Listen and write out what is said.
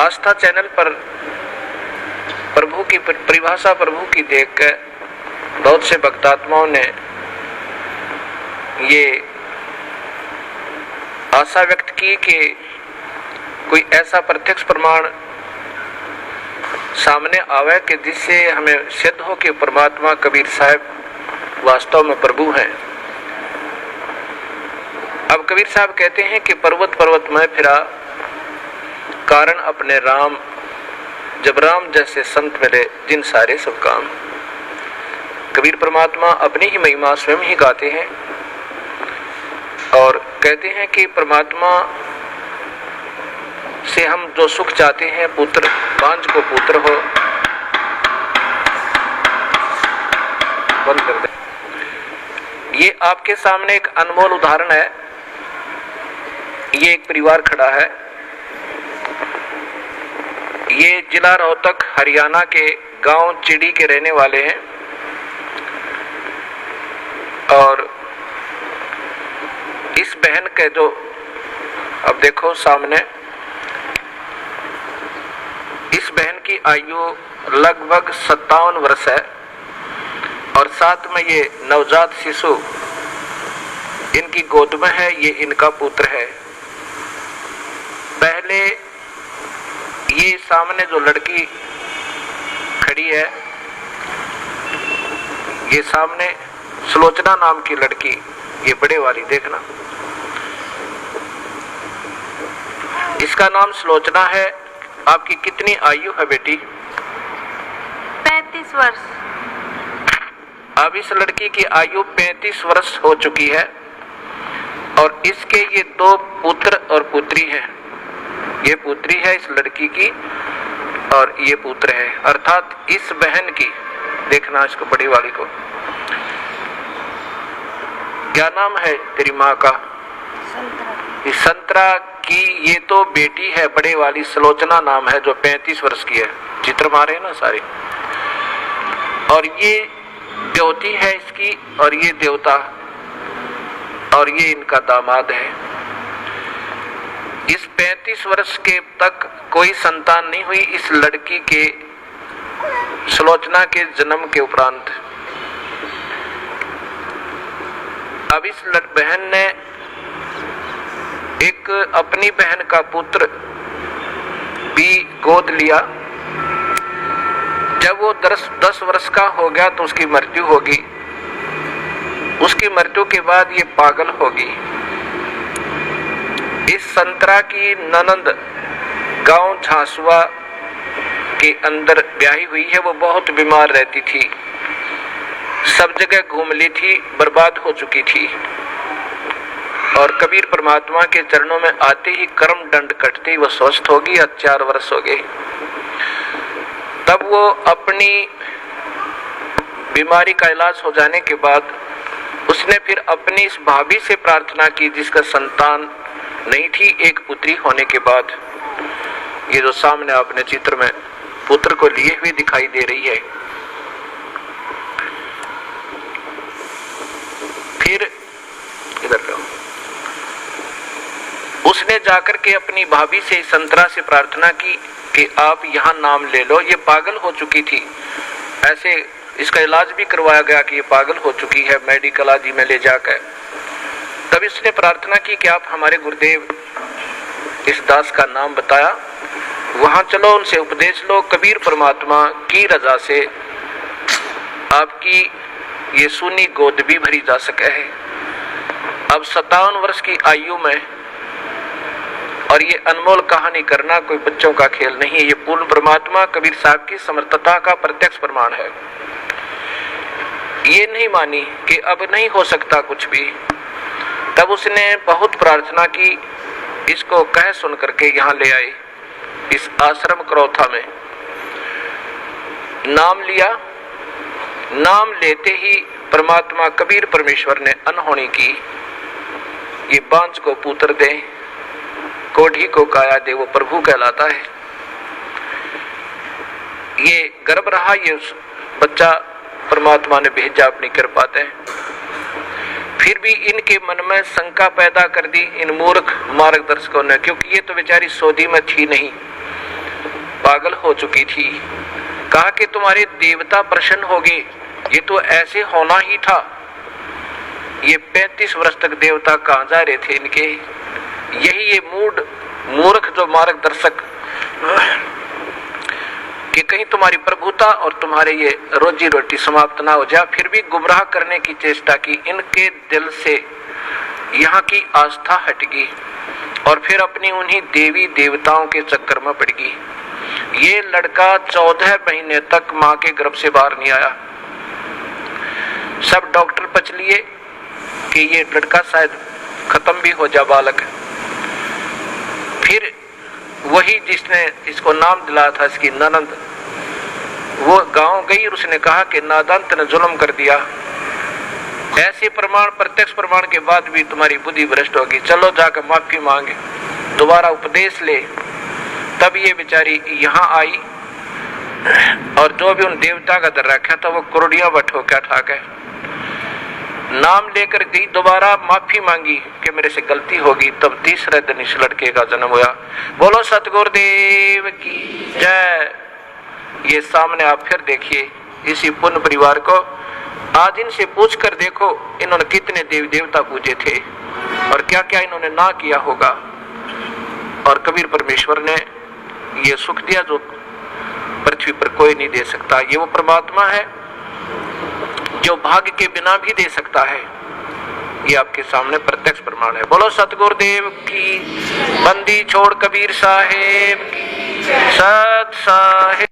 आस्था channel पर प्रभु की परिभाषा प्रभु की देखकर बहुत से भक्तात्माओं ने ये आशा व्यक्त की कि कोई ऐसा प्रत्यक्ष प्रमाण सामने आवे कि जिससे हमें सिद्ध हो कि परमात्मा कबीर साहब वास्तव में प्रभु हैं। अब कबीर साहब कहते हैं कि पर्वत पर्वत में फिरा कारण अपने राम, जब राम जैसे संत मिले जिन सारे सब काम। कबीर परमात्मा अपनी ही महिमा स्वयं ही गाते हैं और कहते हैं कि परमात्मा से हम जो सुख चाहते हैं, पुत्र बांझ को पुत्र हो, बंद कर दे। ये आपके सामने एक अनमोल उदाहरण है। ये एक परिवार खड़ा है। ये जिला रोहतक हरियाणा के गांव चिड़ी के रहने वाले हैं और इस बहन के जो अब देखो सामने, इस बहन की आयु लगभग 57 वर्ष है और साथ में ये नवजात शिशु इनकी गोद में है। ये इनका पुत्र है। पहले ये सामने जो लड़की खड़ी है, ये सामने सुलोचना नाम की लड़की, ये बड़े वाली देखना, इसका नाम सुलोचना है। आपकी कितनी आयु है बेटी? 35 वर्ष। अब इस लड़की की आयु 35 वर्ष हो चुकी है और इसके ये 2 पुत्र और पुत्री हैं। ये पुत्री है इस लड़की की और ये पुत्र है, अर्थात इस बहन की, देखना इसको बड़ी वाली को, क्या नाम है तेरी माँ का? संतरा। संतरा की ये तो बेटी है, बड़े वाली सुलोचना नाम है, जो 35 वर्ष की है। चित्र मारे ना सारे। और ये देवती है इसकी और ये देवता और ये इनका दामाद है। इस 35 वर्ष के तक कोई संतान नहीं हुई इस लड़की के, सुलोचना के जन्म के उपरांत। अब इस बहन ने एक अपनी बहन का पुत्र भी गोद लिया। जब वो 10 वर्ष का हो गया तो उसकी मृत्यु होगी। उसकी मृत्यु के बाद ये पागल होगी। इस संतरा की ननंद गांव झांसुआ के अंदर ब्याही हुई है। वो बहुत बीमार रहती थी, सब जगह घूम ली थी, बर्बाद हो चुकी थी और कबीर परमात्मा के चरणों में आते ही कर्म दंड कटते ही वो स्वस्थ होगी। 4 वर्ष हो गए। तब वो अपनी बीमारी का इलाज हो जाने के बाद उसने फिर अपनी इस भाभी से प्रार्थना की जिसका संतान नहीं थी। एक पुत्री होने के बाद ये जो सामने आपने चित्र में पुत्र को लिए हुए दिखाई दे रही है। फिर इधर लो, उसने जाकर के अपनी भाभी से, संतरा से प्रार्थना की कि आप यहाँ नाम ले लो। ये पागल हो चुकी थी, ऐसे इसका इलाज भी करवाया गया कि ये पागल हो चुकी है, मेडिकल आदि में ले जाकर। तब इसने प्रार्थना की कि आप हमारे गुरुदेव इस दास का नाम बताया, वहां चलो, उनसे उपदेश लो। कबीर परमात्मा की रजा से आपकी ये सूनी गोद भी भरी जा सके है। अब 57 वर्ष की आयु में, और ये अनमोल कहानी करना कोई बच्चों का खेल नहीं है। ये पूर्ण परमात्मा कबीर साहब की समर्थता का प्रत्यक्ष प्रमाण है। ये नहीं मानी कि अब नहीं हो सकता कुछ भी। तब उसने बहुत प्रार्थना की, इसको कह सुन करके यहाँ ले आए इस आश्रम करौथा में। नाम लिया। नाम लेते ही परमात्मा कबीर परमेश्वर ने अनहोनी की। ये बांझ को पुत्र दे, कोढ़ी को काया दे, वो प्रभु कहलाता है। ये गर्भ रहा, ये बच्चा परमात्मा ने भेजा अपनी कृपा से। फिर भी इनके मन में शंका पैदा कर दी इन मूर्ख मार्गदर्शकों ने, क्योंकि ये तो बेचारी सऊदी में थी नहीं, पागल हो चुकी थी। कहा कि तुम्हारे देवता प्रसन्न हो गए, ये तो ऐसे होना ही था। ये 35 वर्ष तक देवता कहाँ जा रहे थे इनके। यही ये मूर्ख जो मार्गदर्शक कि कहीं तुम्हारी प्रभुता और तुम्हारे ये रोजी रोटी समाप्त ना हो जाए, फिर भी गुमराह करने की चेष्टा की। इनके दिल से यहाँ की आस्था हट गई और फिर अपनी उन्हीं देवी देवताओं के चक्कर में पड़ गई। ये लड़का 14 महीने तक माँ के गर्भ से बाहर नहीं आया। सब डॉक्टर पच लिए कि ये लड़का शायद खत्म भी हो जा बालक। फिर वही जिसने इसको नाम दिलाया था, इसकी ननंद, वो गांव गई और उसने कहा कि नादान ने जुल्म कर दिया। ऐसे प्रमाण, प्रत्यक्ष प्रमाण के बाद भी तुम्हारी बुद्धि भ्रष्ट होगी, चलो जाकर माफी मांगे, दोबारा उपदेश ले। तब ये बेचारी यहाँ आई और जो भी उन देवता का दर रखा था वो कुर्डियां बठो क्या ठा गए। नाम लेकर गई, दोबारा माफी मांगी कि मेरे से गलती होगी। तब तीसरे दिन इस लड़के का जन्म हुआ। बोलो सतगुरुदेव की जय। ये सामने आप फिर देखिए इसी पुण्य परिवार को। आज इनसे पूछ कर देखो इन्होंने कितने देवी देवता पूजे थे और क्या क्या इन्होंने ना किया होगा। और कबीर परमेश्वर ने ये सुख दिया जो पृथ्वी पर कोई नहीं दे सकता। ये वो परमात्मा है जो भाग्य के बिना भी दे सकता है। ये आपके सामने प्रत्यक्ष प्रमाण है। बोलो सतगुरुदेव की। बंदी छोड़ कबीर साहेब की। सत साहेब।